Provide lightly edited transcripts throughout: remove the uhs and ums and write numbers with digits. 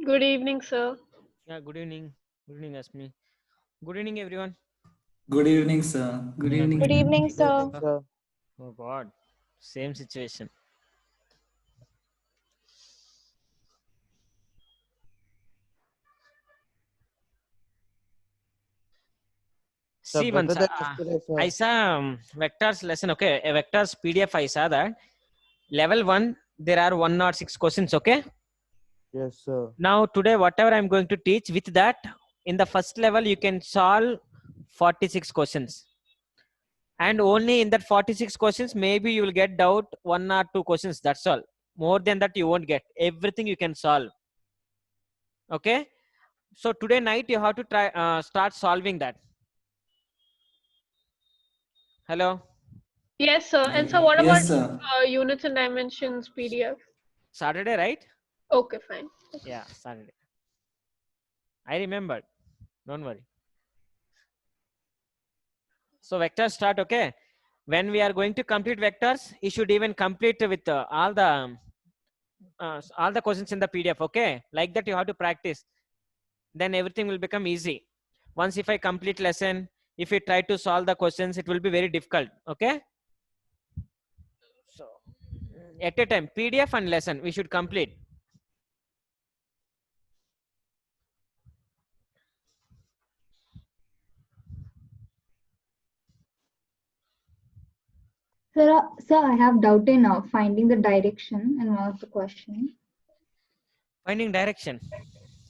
Good evening, sir. Yeah, good evening. Good evening, Asmi. Good evening, everyone. Good evening, sir. Good Yeah, good evening. Good evening. evening, Good evening, sir. Uh, sir. Oh God, same situation. Sir, See, better once than yesterday, I sir. saw vectors lesson. Okay, a vectors PDF. I saw that level one. There are 106 questions. Okay. Yes, sir. Now today, whatever I'm going to teach with that, in the first level you can solve 46 questions, and only in that 46 questions maybe you will get doubt one or two questions. That's all. More than that you won't get. Everything you can solve. Okay. So today night you have to try start solving that. Hello. Yes, sir. And so, what about Yes, sir. units and dimensions PDF? Saturday, right? Okay, fine. Yeah, Saturday. I remembered. Don't worry. So vectors start. Okay. When we are going to complete vectors, you should even complete with all the questions in the PDF. Okay. Like that you have to practice. Then everything will become easy. Once if I complete lesson, if you try to solve the questions, it will be very difficult. Okay. So at a time, PDF and lesson we should complete. Sir, I have doubt in finding the direction in one of the question. Finding direction.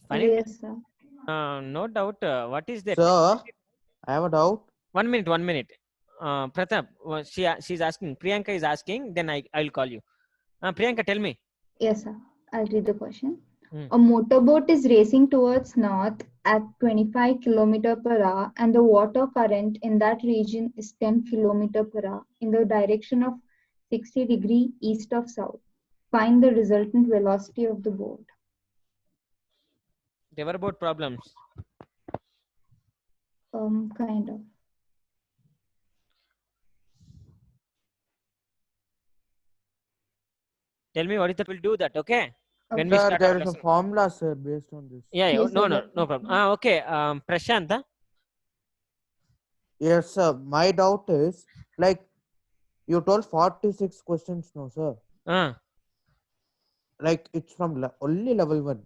Finding Yes, sir. no doubt. What is that? Sir, I have a doubt. 1 minute. 1 minute. Pratap, she's asking. Priyanka is asking. Then I'll call you. Priyanka, tell me. Yes, sir. I'll read the question. Hmm. A motorboat is racing towards north at 25 km per hour, and the water current in that region is 10 km per hour in the direction of 60° east of south. Find the resultant velocity of the boat. Riverboat problems. Kind of. Tell me what is that. We'll do that. Okay. When we Okay. Sir, start our there is a lesson. formula, sir, based on this. Yeah. Yeah. Yes, No. sir. No. No problem. Okay. Prashant. Yes, sir. My doubt is, like, you told 46 questions, no, sir. Like, it's from only level 1.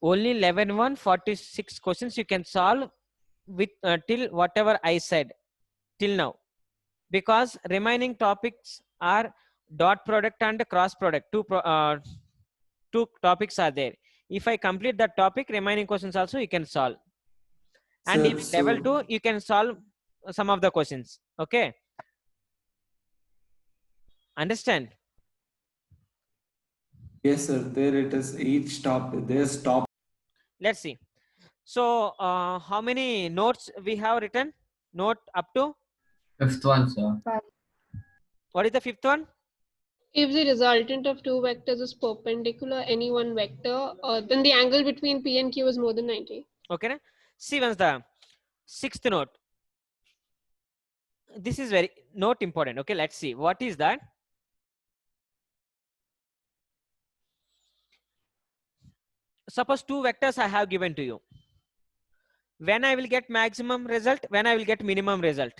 Only 46 questions you can solve with till whatever I said till now, because remaining topics are dot product and cross product. Two topics are there. If I complete that topic, remaining questions also you can solve, and Sir, even level so 2 you can solve some of the questions. Okay, understand? yes, sir. There it is. Each top. There's top. Let's see. So how many notes we have written? Note up to Fifth one, sir. what is the fifth one? If the resultant of two vectors is perpendicular any one vector, then the angle between P and Q is more than 90. Okay, na? See once the sixth note. This is very note important. Okay, let's see what is that. Suppose two vectors I have given to you. When I will get maximum result, when I will get minimum result.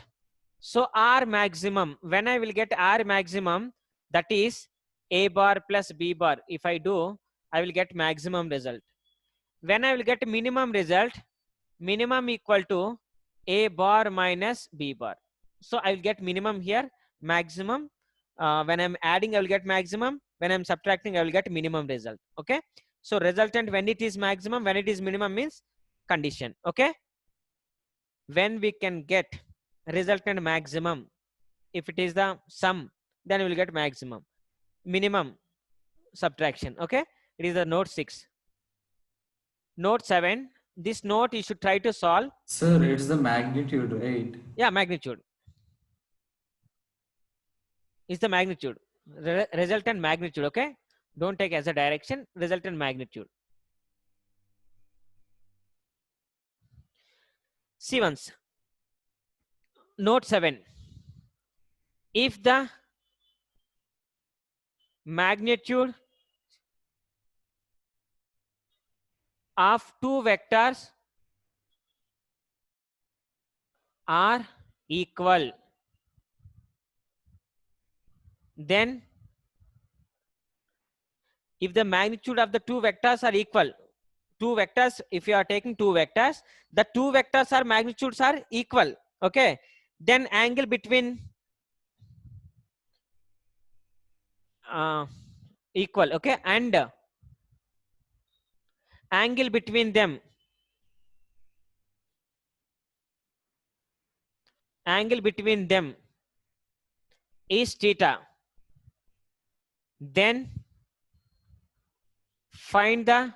So R maximum, when I will get R maximum, that is A bar plus B bar. If I do, I will get maximum result. When I will get minimum result, minimum equal to A bar minus B bar. So I will get minimum here, maximum. When I'm adding, I will get maximum. When I'm subtracting, I will get minimum result. Okay. So resultant when it is maximum, when it is minimum means condition. Okay. When we can get resultant maximum, if it is the sum, then we will get maximum. Minimum subtraction. Okay. It is the note 6. Note 7. This note you should try to solve. Sir, it's the magnitude, right? Yeah, magnitude is the magnitude. Resultant magnitude. Okay. Don't take as a direction. Resultant magnitude. See once. Note 7. If the magnitude of two vectors are equal, then if the magnitude of the two vectors are equal, two vectors, if you are taking two vectors, the two vectors are magnitudes are equal, okay, then angle between equal, okay, and angle between them, angle between them is theta, then find the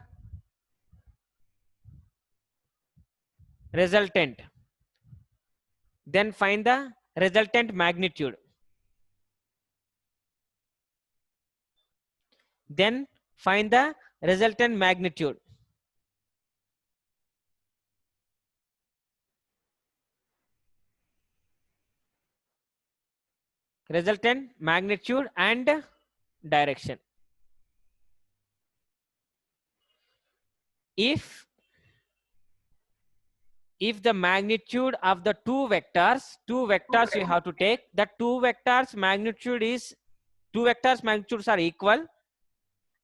resultant, then find the resultant magnitude, then find the resultant magnitude. Resultant magnitude and direction. If the magnitude of the two vectors you have to take, the two vectors magnitudes are equal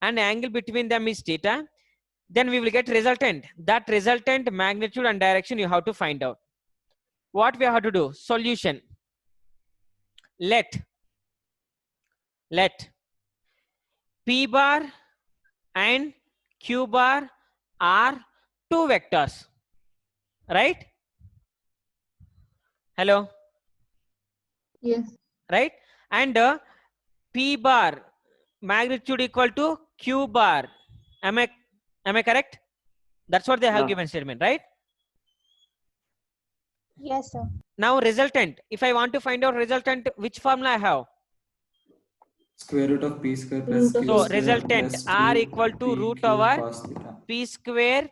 and angle between them is theta, then we will get resultant. That resultant magnitude and direction you have to find out. What we have to do? Solution. Let P bar and Q bar are two vectors, right? Hello? Yes. Right? And P bar magnitude equal to Q bar. Am I correct? That's what they have given statement, right? Yes, sir. Now resultant. If I want to find out resultant, which formula I have? Square root of p square plus Root of q So square resultant plus R equal to root 2pq over cos theta. P square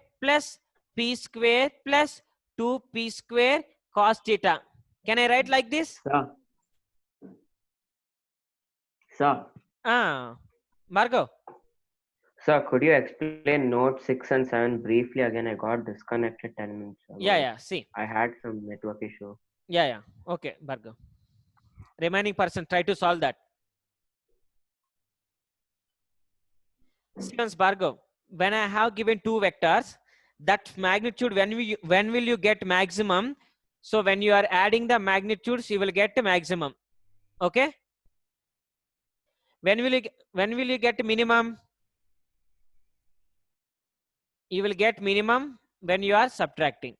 plus 2P square cos theta. Can I write like this? Sir. Sir. Margo. Sir, could you explain note 6 and 7 briefly again? I got disconnected 10 minutes ago. Yeah. See. I had some network issue. Yeah. Okay, Margo. Remaining person, try to solve that. Sequence Bhargav, when I have given two vectors, that magnitude, when will you get maximum? So when you are adding the magnitudes, you will get the maximum. Okay. When will you get minimum? You will get minimum when you are subtracting.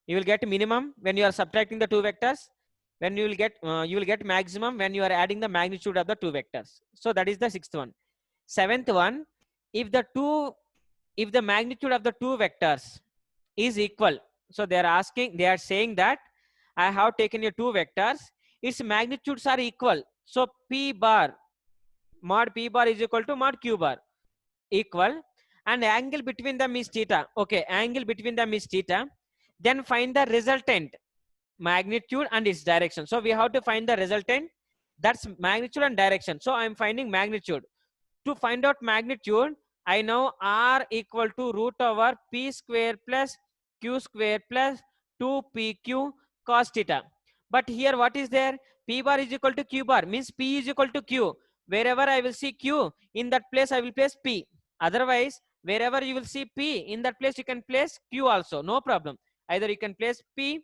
You will get minimum when you are subtracting the two vectors. When you will get maximum when you are adding the magnitude of the two vectors. So that is the sixth one. Seventh one, if the magnitude of the two vectors is equal, so they are saying that I have taken your two vectors, its magnitudes are equal. So P bar, mod P bar is equal to mod Q bar, equal, and angle between them is theta. Okay, angle between them is theta. Then find the resultant magnitude and its direction. So we have to find the resultant, that's magnitude and direction. So I'm finding magnitude. To find out magnitude, I know R equal to root over P square plus Q square plus 2PQ cos theta. But here what is there? P bar is equal to Q bar, means P is equal to Q. Wherever I will see Q, in that place I will place P. Otherwise, wherever you will see P, in that place you can place Q also, no problem. Either you can place P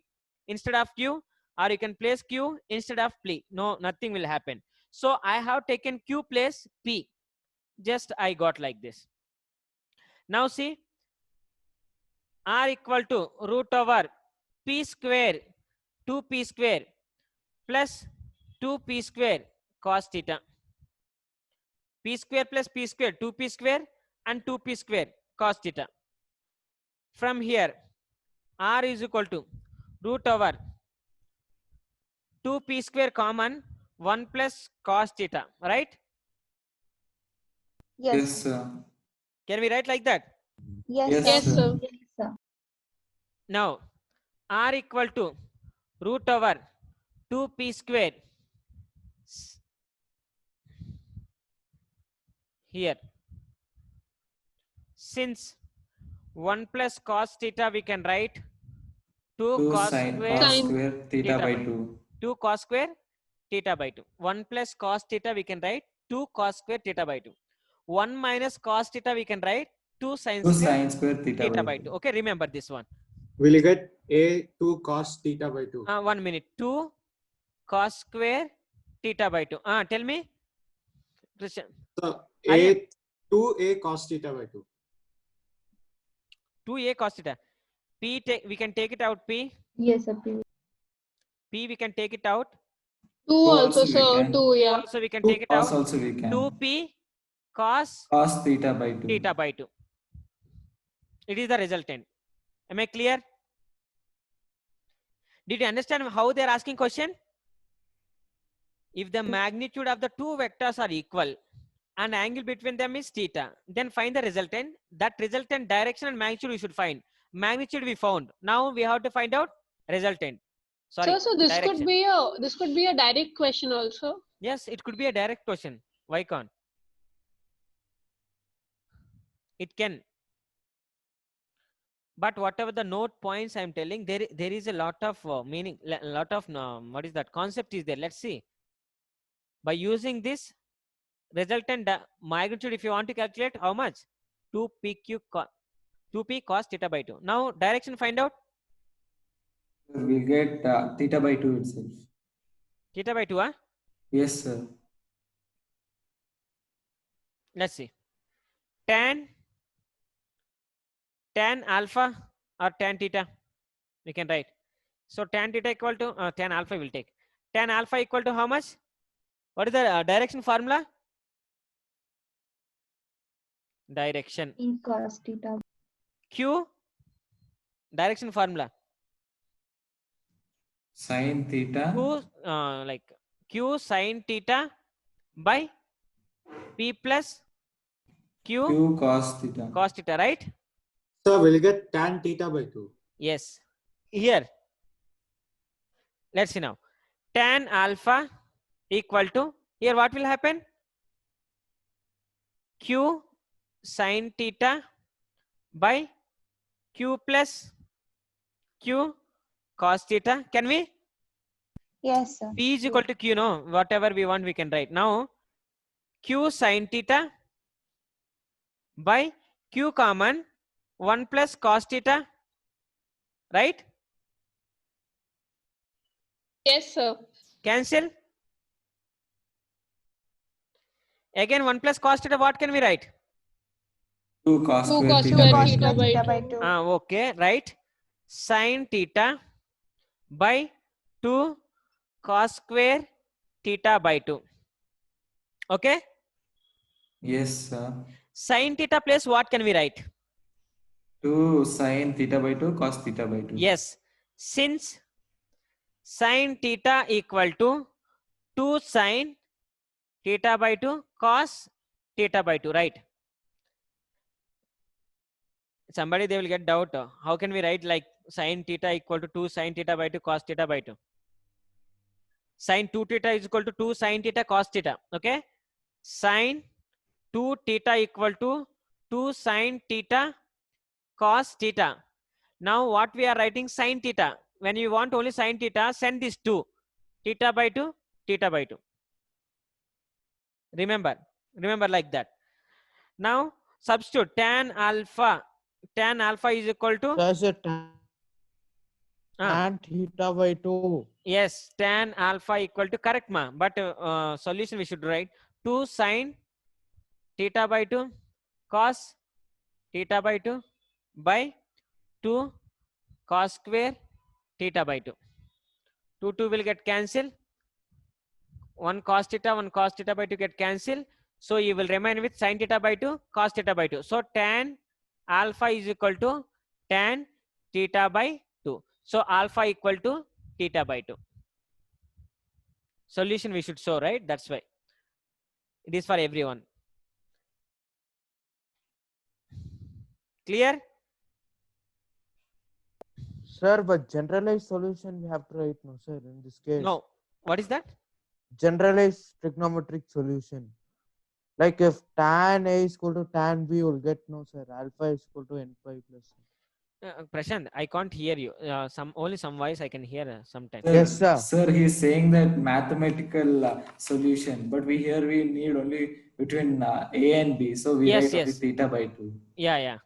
instead of Q, or you can place Q instead of P. No, nothing will happen. So I have taken Q place P. Just I got like this. Now see, R equal to root over P square 2P square plus 2P square cos theta. P square plus P square, 2P square and 2P square cos theta. From here, R is equal to root over 2P square common 1 plus cos theta, right? Yes, sir. Can we write like that? Yes, Yes, sir. sir. Yes, sir. Now, R equal to root over 2P square here since 1 plus cos theta we can write 2 2 cos sin square cos Sin. square theta theta by by 2. 2 cos square theta by 2. 1 plus cos theta we can write 2 cos square theta by 2. 1 minus cos theta we can write 2 sin 2 square sin square theta by 2. 2. Okay, remember this one. Will you get a 2 cos theta by 2? 1 minute. 2 cos square theta by 2. Tell me, Christian. So Are you- 2a cos theta by 2. 2a cos theta. We can take it out. Yes, sir. Please. P we can take it out. 2 also, also we sir. can. 2, 2 yeah. also we can 2 take it cos out. also we can. 2p cos Cos theta by 2. theta by 2. It is the resultant. Am I clear? Did you understand how they are asking question? If the magnitude of the two vectors are equal and angle between them is theta, then find the resultant. That resultant direction and magnitude we should find. Magnitude we found. Now we have to find out resultant. Sorry, So this direction. could be a direct question also. Yes, it could be a direct question. Why can't? It can. But whatever the note points I'm telling, there is a lot of meaning, lot of what is that concept is there. Let's see. By using this resultant magnitude, if you want to calculate how much, 2p cos theta by 2. Now direction find out. We'll get theta by 2 itself. Theta by 2, Yes, sir. let's see. Tan alpha or tan theta, we can write. So tan theta equal to tan alpha will take. Tan alpha equal to how much? What is the direction formula? Direction. P cos theta. Q, direction formula. Sin theta. Q, like Q sin theta by P plus Q Q cos theta. cos theta, right? So will you get tan theta by 2? Yes. Here, let's see now. Tan alpha equal to, here what will happen? Q sin theta by Q plus Q cos theta. Can we? Yes, sir. P is equal to Q, no? Whatever we want, we can write. Now, Q sin theta by Q common 1 plus cos theta, right? Yes, sir. Cancel. Again, 1 plus cos theta, what can we write? 2 cos 2 square cos theta square by theta 2. by Theta 2. by 2. Okay, right. Sin theta by 2 cos square theta by 2. Okay. Yes, sir. Sin theta plus what can we write? 2 sin theta by 2 cos theta by 2. Yes. Since sin theta equal to 2 sin theta by 2 cos theta by 2, right? Somebody they will get doubt. How can we write like sin theta equal to 2 sin theta by 2 cos theta by 2? Sin 2 theta is equal to 2 sin theta cos theta. Okay. Sin 2 theta equal to 2 sin theta cos theta. Now what we are writing sin theta. When you want only sin theta, send this 2. Theta by 2, theta by 2. Remember like that. Now substitute tan alpha. Tan alpha is equal to So I said tan theta by 2. yes, tan alpha equal to correct ma. But solution we should write 2 sin theta by 2 cos theta by 2 by 2 cos square theta by 2. 2 will get cancelled. 1 cos theta by 2 get cancelled. So you will remain with sin theta by 2 cos theta by 2. So tan alpha is equal to tan theta by 2. So alpha equal to theta by 2. Solution we should show, right? That's why. It is for everyone. Clear? Sir, but generalized solution we have to write, no, sir, in this case. No. What is that? Generalized trigonometric solution. Like if tan A is equal to tan B, you'll get no, sir. Alpha is equal to n pi plus. Prashant, I can't hear you. Only some voice I can hear sometimes. Yes, sir. Sir, he is saying that mathematical solution, but we need only between A and B. So we Yes, write only yes. theta by 2. Yeah.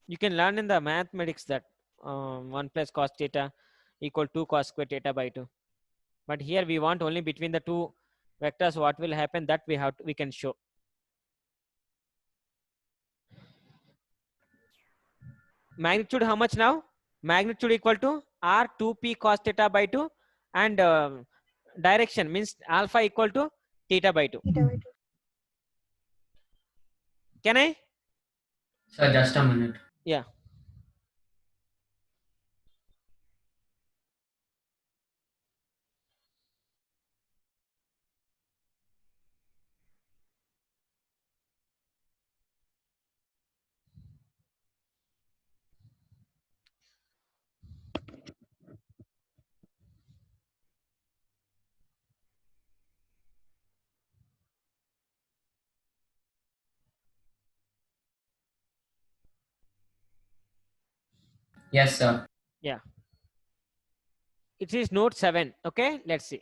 You can learn in the mathematics that 1 plus cos theta equal 2 cos square theta by 2. But here we want only between the two vectors what will happen, that we can show. Magnitude how much now? Magnitude equal to r 2p cos theta by 2, and direction means alpha equal to theta by 2. Can I? Sir, just a minute. Yeah. Yes, sir. Yeah. It is note 7. Okay, let's see.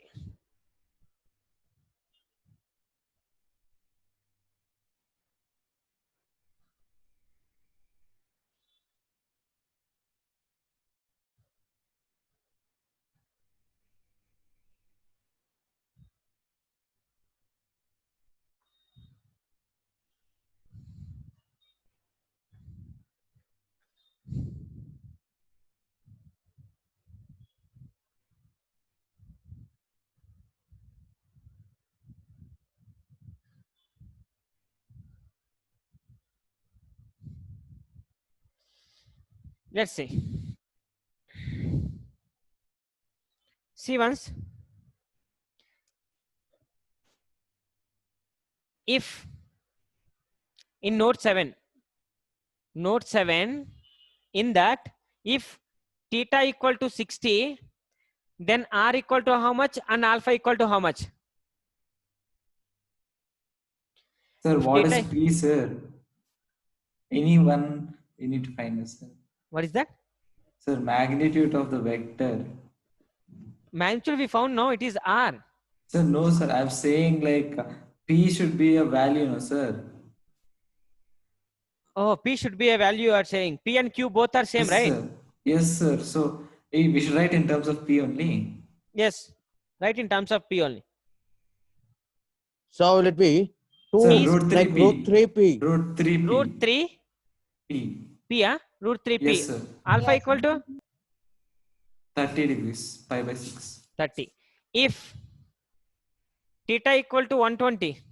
Let's see. See once. If in note 7, in that if theta equal to 60, then r equal to how much and alpha equal to how much? Sir, If what is theta- P, sir? Any one you need to find, sir. What is that? Sir, magnitude of the vector. Magnitude we found now, it is r. Sir, no, sir. I'm saying like P should be a value, no, sir. Oh, p should be a value you are saying. P and q both are same, Yes, right? sir. Yes, sir. So we should write in terms of P only. Yes, right, in terms of p only. So will it be 2 Sir, P- root 3 like P. root 3p? Root 3 P. Root 3 P. p, root 3 p. Yes, sir. Alpha Yes. equal to 30 degrees, pi by 6. 30. If theta equal to 120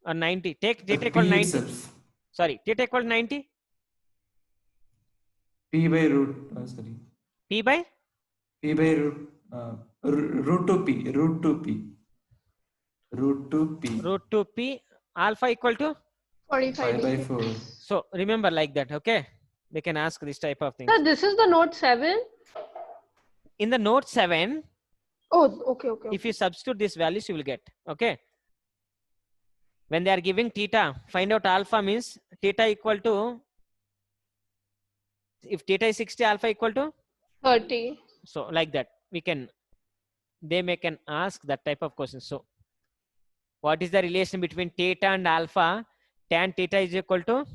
or 90, take theta equal P 90. itself. Sorry, theta equal 90. P by root, sorry. P by P by root, root 2P, root 2P. Root 2P. root 2p. Alpha equal to 45 5 by degrees. 4. So remember like that, okay? They can ask this type of thing. Sir, this is the note 7. In the note 7, Oh, okay. if you substitute these values, you will get, okay? When they are giving theta, find out alpha means theta equal to, if theta is 60, alpha equal to, 30. so like that, they can ask that type of question. So what is the relation between theta and alpha? Tan theta is equal to,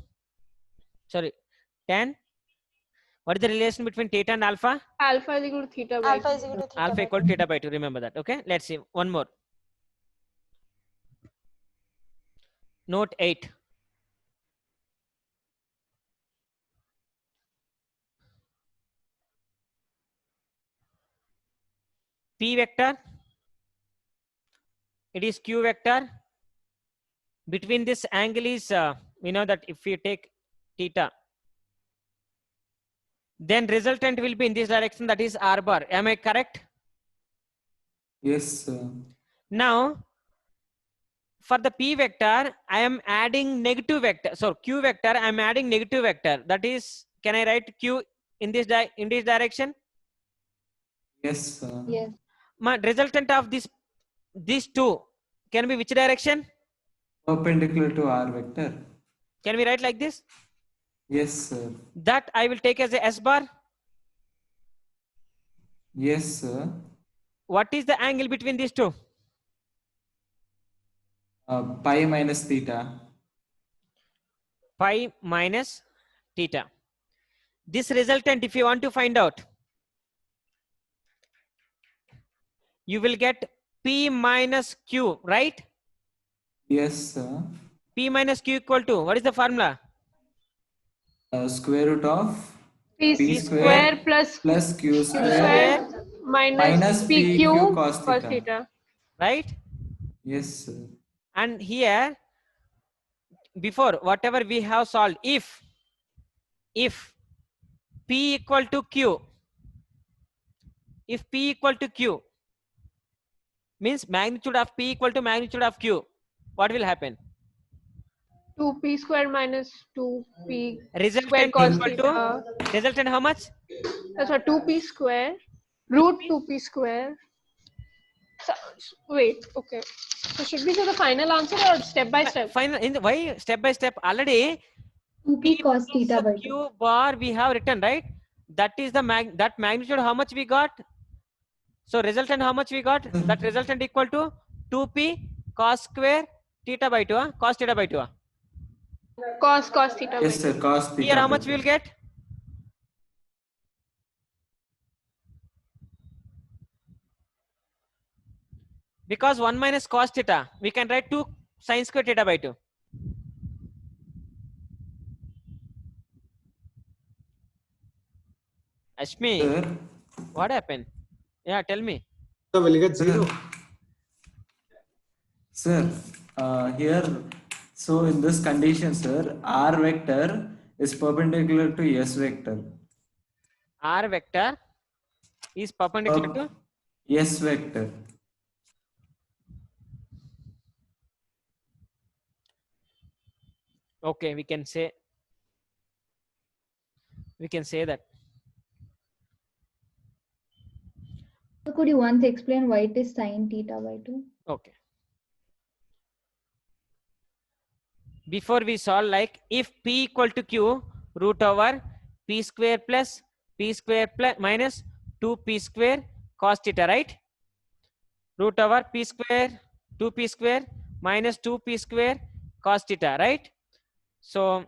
what is the relation between theta and alpha? Alpha is equal to theta by Alpha 2. is equal to theta Alpha by equal 2. to theta by 2. Remember that. Okay. Let's see. One more. Note 8. P vector. It is Q vector. Between this angle is, we know that if we take theta, then resultant will be in this direction, that is R bar. Am I correct? Yes, sir. Now, for the P vector, I am adding negative vector. So Q vector, I am adding negative vector. That is, can I write Q in this direction? Yes, sir. Yes. My resultant of these two can be which direction? Perpendicular to R vector. Can we write like this? Yes, sir. That I will take as a S bar. Yes, sir. What is the angle between these two? Pi minus theta. Pi minus theta. This resultant, if you want to find out, you will get P minus Q, right? Yes, sir. P minus Q equal to, what is the formula? Square root of P P square plus plus Q Q square square minus minus PQ PQ cos cos theta. theta. Right? Yes, sir. And here, before whatever we have solved, if P equal to Q, if P equal to Q, means magnitude of P equal to magnitude of Q, what will happen? 2p square minus 2p square Resultant cos equal theta. to, resultant how much? That's what 2p square root 2p square. So, wait, okay. So should we do the final answer or step by step? Final, in the, why step by step? Already 2p cos minus theta by 2. Q bar we have written, right? That is the that magnitude how much we got? So resultant how much we got? That resultant equal to 2p cos square theta by 2, cos theta by 2. Cos theta by Yes, sir. 2. Cos theta. Here how by much we 2. will get? Because 1 minus cos theta, we can write 2 sin square theta by 2. Ashmi, Sir. what happened? Yeah, tell me. So we'll get Sir. 0. Sir, here, so in this condition, sir, R vector is perpendicular to S vector. R vector is perpendicular to S vector. okay, we can say that. So could you once explain why it is sin theta by 2? Okay. Before we solve, like if P equal to Q, root over P square plus minus 2P square cos theta, right? Root over P square 2P square minus 2P square cos theta, right? So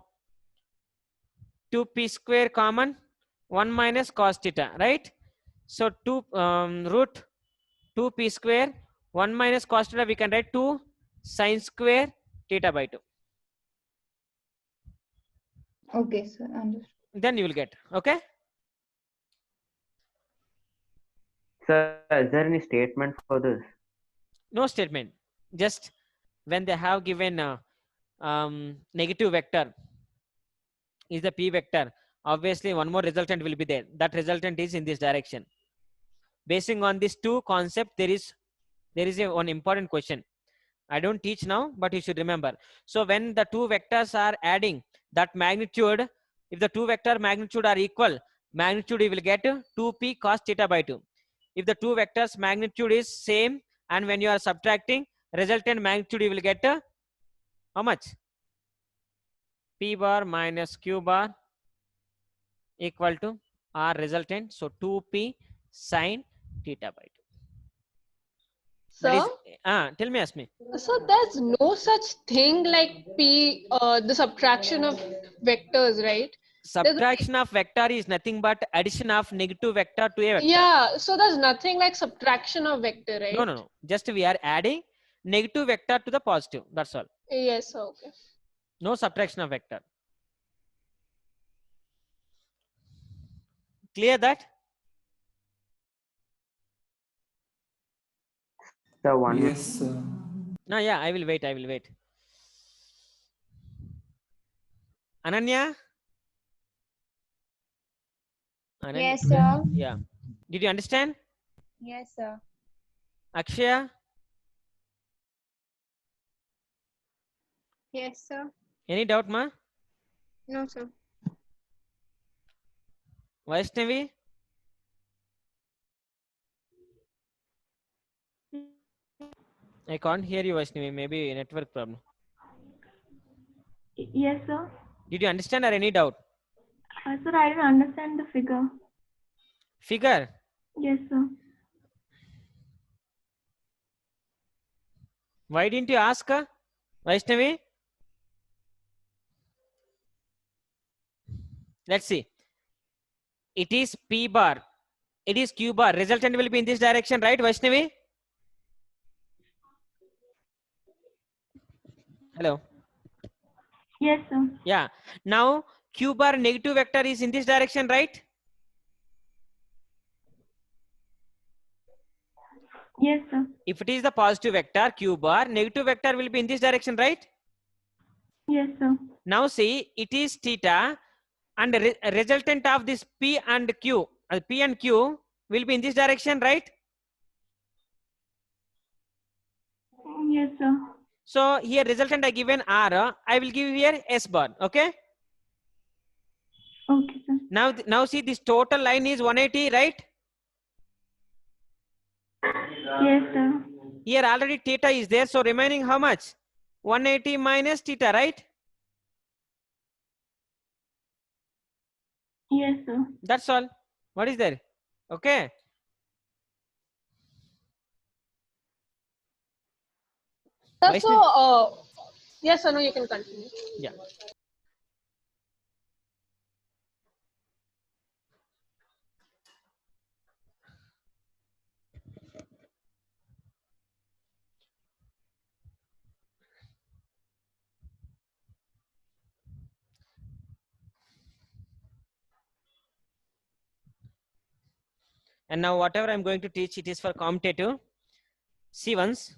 2P square common, 1 minus cos theta, right? So root 2P square 1 minus cos theta, we can write 2 sin square theta by 2. Okay, sir. Understood. Then you will get, okay? Sir, is there any statement for this? No statement. Just when they have given negative vector is the P vector, obviously one more resultant will be there. That resultant is in this direction. Basing on these two concepts, there is one important question. I don't teach now, but you should remember. So when the two vectors are adding, that magnitude, if the two vector magnitude are equal, magnitude you will get 2p cos theta by 2. If the two vectors magnitude is same, and when you are subtracting, resultant magnitude you will get how much? P bar minus Q bar equal to R resultant. So 2p sin theta by 2. Sir, That is, tell me, Asmi. so there's no such thing like P, the subtraction of vectors, right? Subtraction of vector is nothing but addition of negative vector to a vector. Yeah, so there's nothing like subtraction of vector, right? No. Just we are adding negative vector to the positive. That's all. Yes, okay. No subtraction of vector. Clear that? Sir, one Yes, sir. No, yeah, I will wait. Ananya? Yes, sir. Yeah. Did you understand? Yes, sir. Akshaya? Yes, sir. Any doubt, ma? No, sir. Vaishnavi? I can't hear you, Vaishnavi. Maybe network problem. Yes, sir. Did you understand or any doubt? Sir, I didn't understand the figure. Figure. Yes, sir. Why didn't you ask her, Vaishnavi? Let's see. It is P bar. It is Q bar. Resultant will be in this direction, right, Vaishnavi? Hello. Yes, sir. Yeah. Now Q bar negative vector is in this direction, right? Yes, sir. If it is the positive vector Q bar, negative vector will be in this direction, right? Yes, sir. Now see, it is theta, and resultant of this P and Q, P and Q will be in this direction, right? Yes, sir. So here resultant I given R, I will give here S bar, okay? Okay, sir. Now see, this total line is 180, right? Yes, sir. Here already theta is there, so remaining how much? 180 minus theta, right? Yes, sir. That's all. What is there? Okay. So, Vaishnavi? yes or no, you can continue. Yeah. And now whatever I'm going to teach, it is for commutative. See once.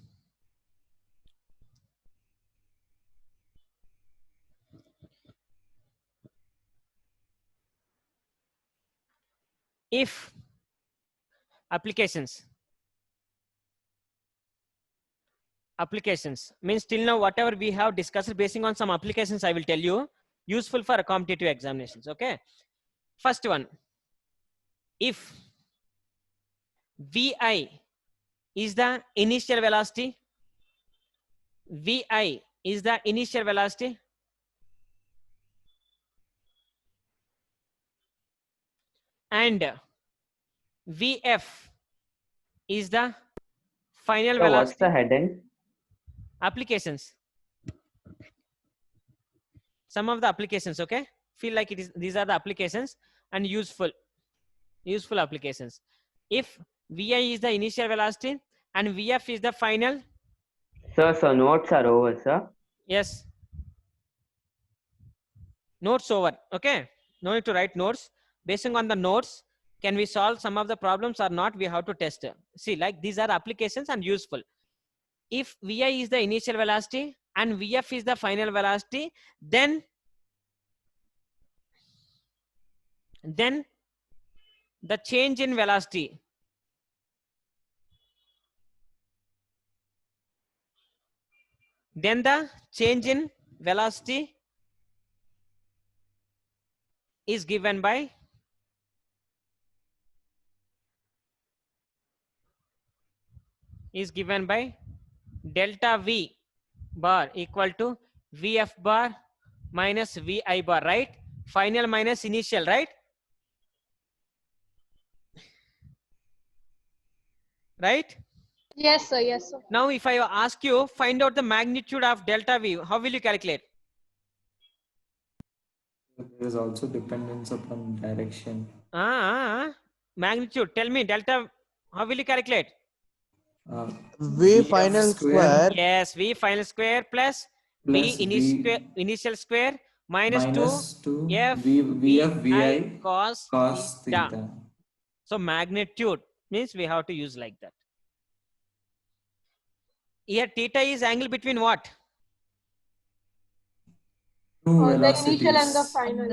If applications means till now whatever we have discussed basing on some applications, I will tell you, useful for competitive examinations. Okay, first one, if vi is the initial velocity, vi is the initial velocity, and vf is the final So velocity. what's the heading? Applications, some of the applications. Okay, feel like it is, these are the applications and useful applications. If vi is the initial velocity and vf is the final. Sir, so notes are over, sir. Yes, notes over. Okay, no need to write notes. Basing on the notes, can we solve some of the problems or not, we have to test. See, like these are applications and useful. If vi is the initial velocity and vf is the final velocity, then the change in velocity is given by delta v bar equal to vf bar minus vi bar, right? Final minus initial, right? Right? Yes, sir. Yes, sir. Now, if I ask you find out the magnitude of delta v, how will you calculate? There is also dependence upon direction. Magnitude. Tell me delta. How will you calculate? V final square. Yes, v final square plus v initial square minus 2 f vf vi cos theta. theta. So magnitude means we have to use like that. Here theta is angle between what? Two The initial and the velocities. final.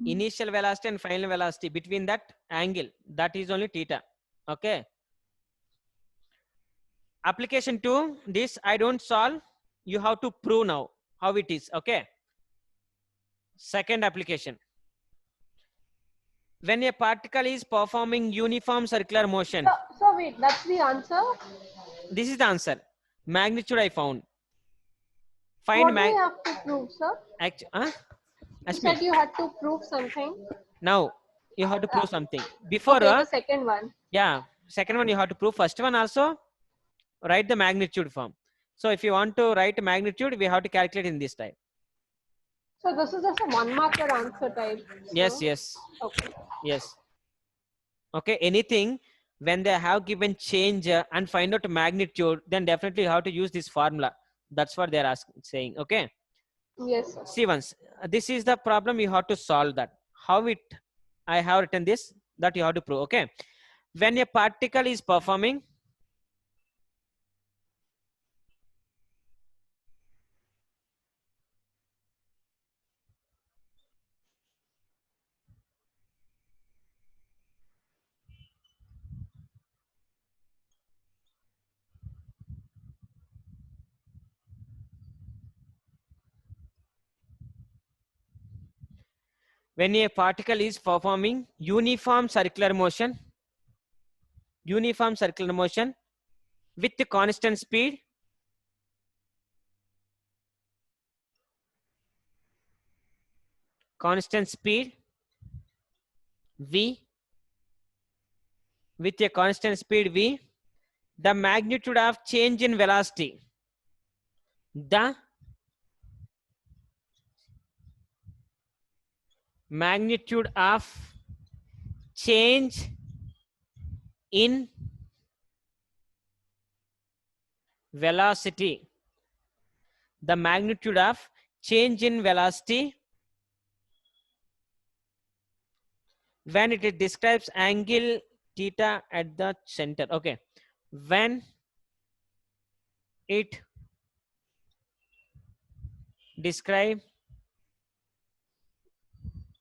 Initial velocity and final velocity, between that angle, that is only theta. Okay. Application 2, this I don't solve, you have to prove now how it is. Okay. Second application, when a particle is performing uniform circular motion. So wait, that's the answer. This is the answer. Magnitude I found. What Find do we have to prove, sir? You said you had to prove something. Now you have to prove something. Before Okay, the second one. yeah, second one you have to prove. First one also write the magnitude form. So if you want to write magnitude, we have to calculate in this type. So this is just a 1 marker answer type. Yes, so- yes, Okay. yes. Okay, anything when they have given change and find out magnitude, then definitely you have to use this formula. That's what they're asking, saying. Okay. Yes, sir. See once, this is the problem you have to solve that. How it, I have written this, that you have to prove. Okay. When a particle is performing, when a particle is performing uniform circular motion with the constant speed, v, with a constant speed v, the magnitude of change in velocity, the magnitude of change in velocity, the magnitude of change in velocity when it describes angle theta at the center. Okay, when it describe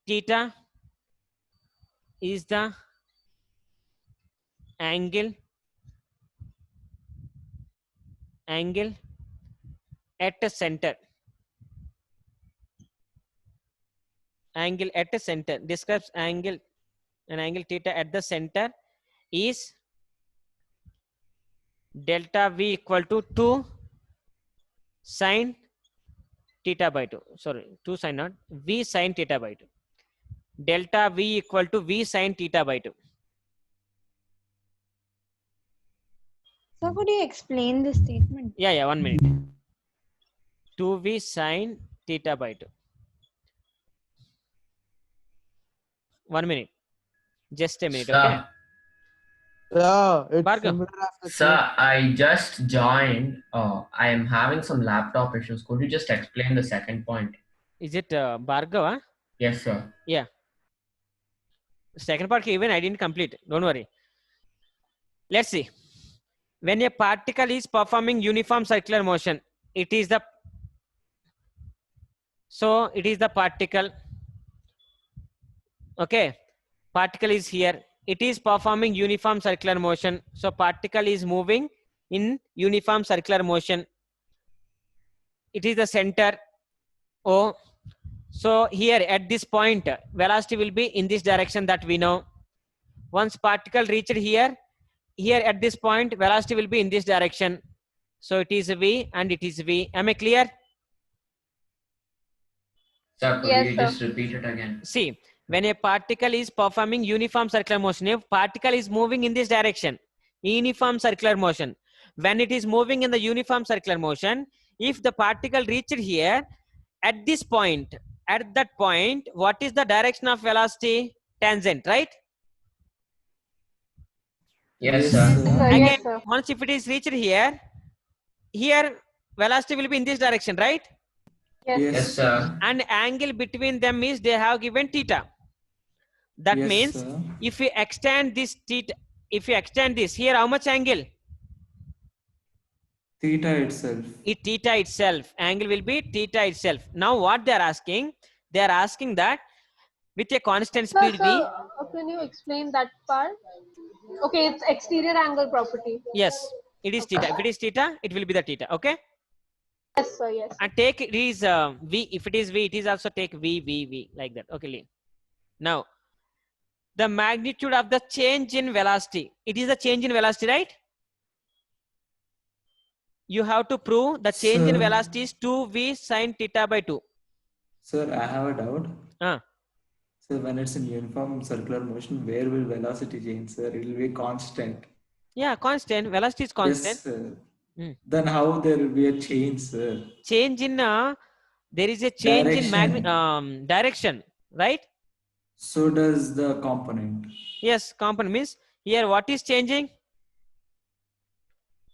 theta is the angle at the center, describes angle theta at the center is delta v equal to 2 sine theta by 2. Sorry, 2 sine not v sine theta by 2. Delta v equal to v sine theta by 2. So could you explain this statement? Yeah, 1 minute. 2v sine theta by 2. 1 minute. Just a minute, okay? Yeah, it's Bhargav. similar as the Sir, I just joined. I am having some laptop issues. Could you just explain the second point? Is it Bhargav? Huh? Yes, sir. Yeah. Second part even I didn't complete. Don't worry. Let's see. When a particle is performing uniform circular motion, it is the particle. Okay. Particle is here. It is performing uniform circular motion. So particle is moving in uniform circular motion. It is the center O. So here at this point, velocity will be in this direction that we know. Once particle reached here at this point, velocity will be in this direction. So it is v and it is v. Am I clear? Sir, could Yes, you sir. just repeat it again? See, when a particle is performing uniform circular motion, if particle is moving in this direction, uniform circular motion, when it is moving in the uniform circular motion, if the particle reached here, at this point, at that point, what is the direction of velocity? Tangent, right? Yes, Yes, sir. sir. Again, Yes, sir. once if it is reached here velocity will be in this direction, right? Yes. Yes, sir. And angle between them is they have given theta. That Yes, means sir. if we extend this theta, if we extend this here, how much angle? Theta itself. Theta itself. Angle will be theta itself. Now what they are asking? They are asking that with a constant Sir, speed v. can you explain that part? Okay, it's exterior angle property. Yes, it is theta. If it is theta, it will be the theta. Okay. Yes, sir. Yes. And take it is v. If it is v, it is also take v like that. Okay. Now, the magnitude of the change in velocity. It is a change in velocity, right? You have to prove the change in Sir. velocity is 2v sine theta by 2. Sir, I have a doubt. Ah. So when it's in uniform circular motion, where will velocity change, sir? It will be constant. Yeah, constant. Velocity is constant. Yes, sir. Hmm. Then how there will be a change, sir? Change in there is a change in Direction. direction, right? So does the component. Yes, component means here what is changing?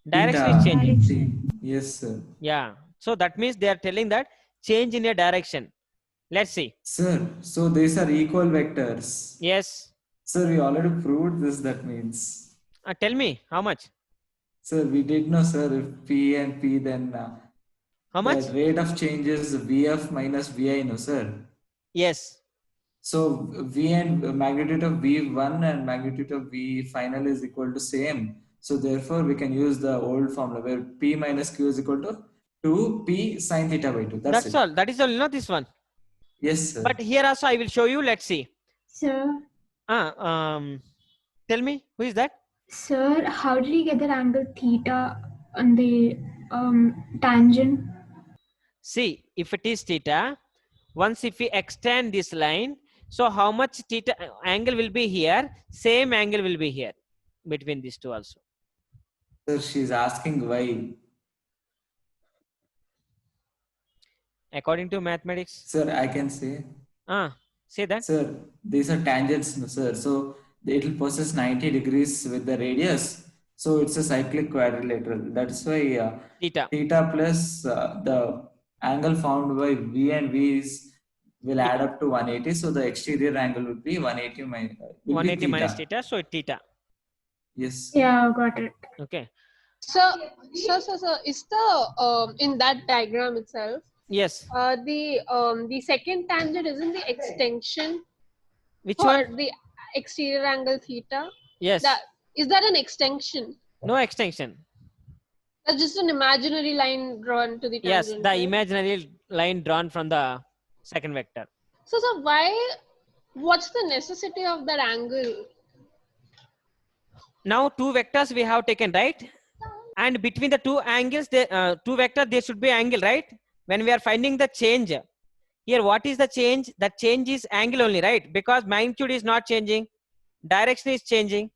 Direction Theta. is changing. See. Yes, sir. Yeah. So that means they are telling that change in a direction. Let's see. Sir, so these are equal vectors. Yes. Sir, we already proved this, that means. Tell me how much? Sir, we did know, sir, if P and P, then how much? The rate of change is VF minus VI, no, sir? Yes. So V and magnitude of V1 and magnitude of V final is equal to same. So therefore, we can use the old formula where P minus Q is equal to 2P sine theta by 2. That's all. That is all, not this one. Yes, sir. But here also I will show you. Let's see. Sir. Tell me, who is that? Sir, how did you get that angle theta on the tangent? See, if it is theta, once if we extend this line, so how much theta angle will be here? Same angle will be here between these two also. Sir, she's asking why. According to mathematics. Sir, I can say. Say that. Sir, these are tangents, no, sir. So it will possess 90 degrees with the radius. So it's a cyclic quadrilateral. That's why theta plus the angle found by V and V will add up to 180. So the exterior angle would be 180 minus 180 minus theta. So theta. Yes. Yeah, got it. Okay. So, is the in that diagram itself? Yes. The second tangent isn't the extension. Which for one? The exterior angle theta. Yes. Is that an extension? No extension. That's just an imaginary line drawn to the tangent. Yes, the imaginary line drawn from the second vector. So what's the necessity of that angle? Now two vectors we have taken, right? And between the two angles, two vectors, there should be angle, right? When we are finding the change, here what is the change? That change is angle only, right? Because magnitude is not changing, direction is changing.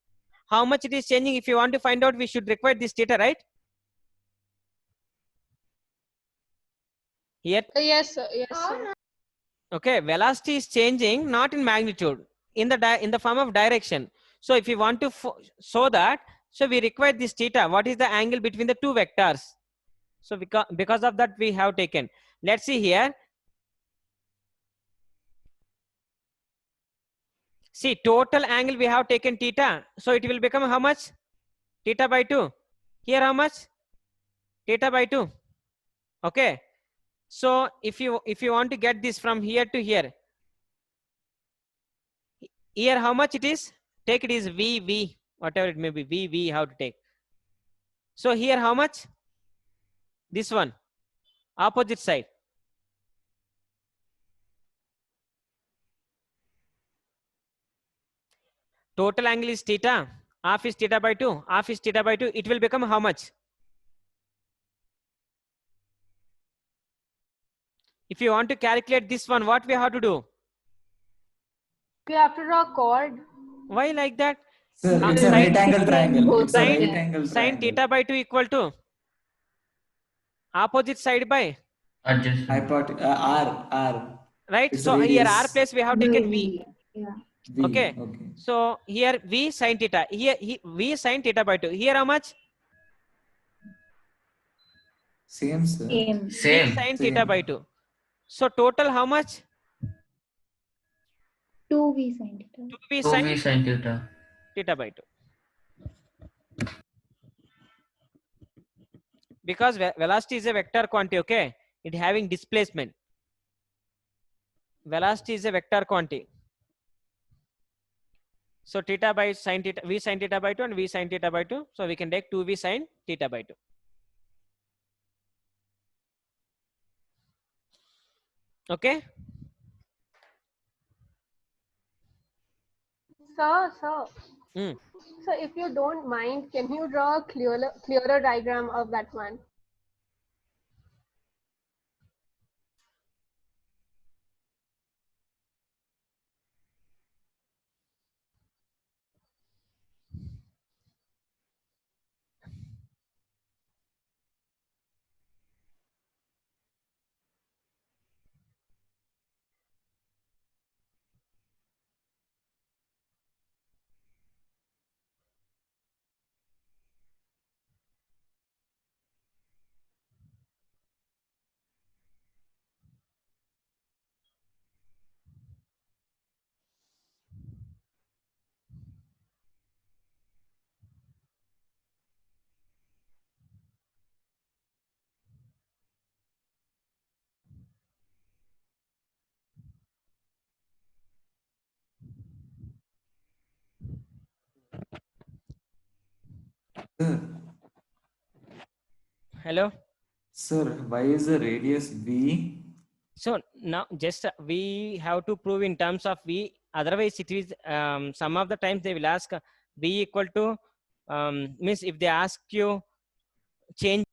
How much it is changing? If you want to find out, we should require this theta, right? Here. Yes, sir. Yes, sir. Okay, velocity is changing not in magnitude, in the form of direction. So if you want to show that, so we require this theta. What is the angle between the two vectors? So because of that we have taken. Let's see here. See, total angle we have taken theta. So it will become how much? Theta by 2. Here how much? Theta by 2. Okay. So if you want to get this from here to here, here how much it is? Take it is V, whatever it may be, V, how to take. So here how much? This one, opposite side. Total angle is theta, half is theta by 2, half is theta by 2. It will become how much? If you want to calculate this one, what we have to do? We have to draw a chord. Why like that? Sir, it's a right angle triangle. It's a right angle Sine theta by 2 equal to opposite side by R. Right. It's so radius. Here R place we have taken V. Yeah. V. Okay. So here V sine theta. Here V sine theta by 2. Here how much? Same, sir. V sine theta by 2. So total how much? 2v sin theta. 2V 2V sine sin theta by 2. Because velocity is a vector quantity, okay? It having displacement. Velocity is a vector quantity. So theta by sine theta, V sine theta by 2 and V sine theta by 2. So we can take 2V sine theta by 2. Okay? Sir. Hmm. So if you don't mind, can you draw a clearer diagram of that one? Sir, Hello. sir, why is the radius V? So now just we have to prove in terms of V. Otherwise, it is some of the times they will ask V equal to means if they ask you change